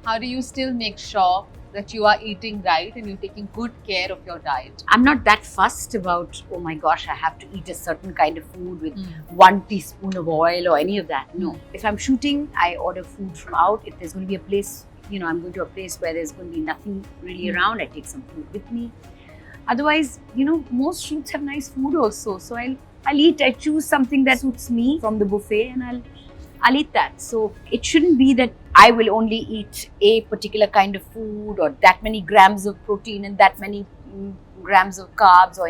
how do you still make sure that you are eating right and you're taking good care of your diet? I'm not that fussed about, oh my gosh, I have to eat a certain kind of food with 1 teaspoon of oil or any of that. No. If I'm shooting, I order food from out. If there's going to be a place, I'm going to a place where there's going to be nothing really around, I take some food with me. Otherwise, most shoots have nice food also. So I'll eat, I choose something that suits me from the buffet and I'll eat that. So it shouldn't be that I will only eat a particular kind of food or that many grams of protein and that many grams of carbs or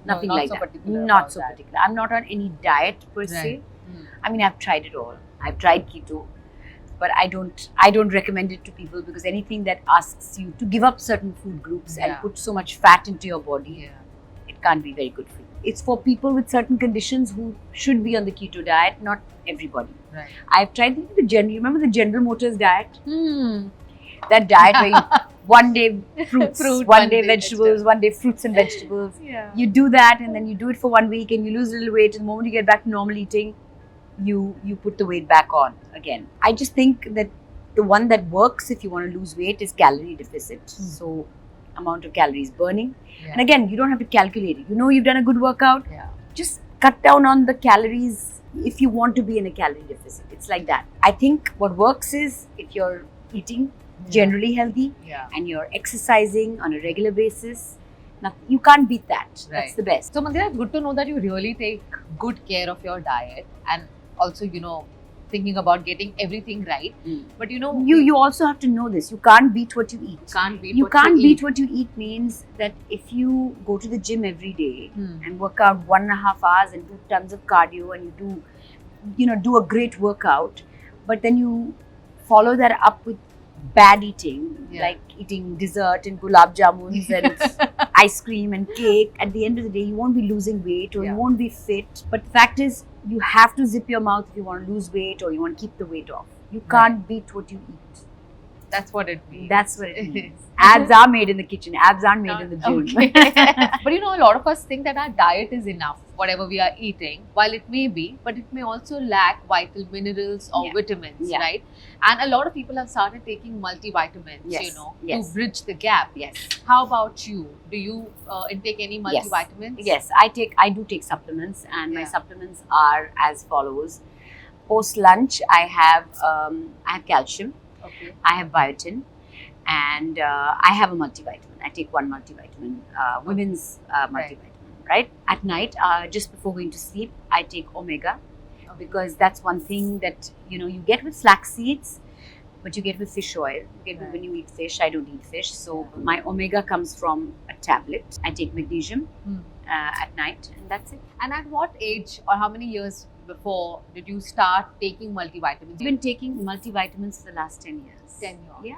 nothing not like so that. particular Not about so that. particular. I'm not on any diet per se. Right. I mean, I've tried it all. I've tried keto, but I don't recommend it to people because anything that asks you to give up certain food groups and put so much fat into your body, it can't be very good for you. It's for people with certain conditions who should be on the keto diet, not everybody. Right. I've tried remember the General Motors diet? That diet where you, one day fruits, Fruit, one day vegetables, one day fruits and vegetables. Yeah. You do that and then you do it for 1 week and you lose a little weight. And the moment you get back to normal eating, you put the weight back on again. I just think that the one that works if you want to lose weight is calorie deficit. So amount of calories burning. And again, you don't have to calculate it. You've done a good workout. Just cut down on the calories if you want to be in a calorie deficit. It's like that. I think what works is if you're eating generally healthy and you're exercising on a regular basis, you can't beat that. That's the best. So Mandira, it's good to know that you really take good care of your diet and also, thinking about getting everything right. But you also have to know this. You can't beat what you eat. You can't beat what you eat means that if you go to the gym every day and work out 1.5 hours and do tons of cardio and you do a great workout, but then you follow that up with bad eating, like eating dessert and gulab jamuns and ice cream and cake. At the end of the day, you won't be losing weight or you won't be fit. But the fact is, you have to zip your mouth if you want to lose weight or you want to keep the weight off. You can't beat what you eat. That's what it means. That's what it means. Abs are made in the kitchen. Abs aren't made in the gym. Okay. But a lot of us think that our diet is enough, whatever we are eating, while it may be, but it may also lack vital minerals or vitamins, right? And a lot of people have started taking multivitamins, to bridge the gap. Yes. How about you? Do you intake any multivitamins? Yes, I do take supplements, and my supplements are as follows. Post lunch, I have calcium. Okay. I have biotin, and I have a multivitamin. I take one multivitamin, women's multivitamin, right? At night, just before going to sleep, I take omega because that's one thing that you get with flax seeds, but you get with fish oil. You get with when you eat fish. I don't eat fish, so my omega comes from a tablet. I take magnesium at night, and that's it. And at what age or how many years before did you start taking multivitamins? I've been taking multivitamins for the last 10 years. 10 years. Yeah.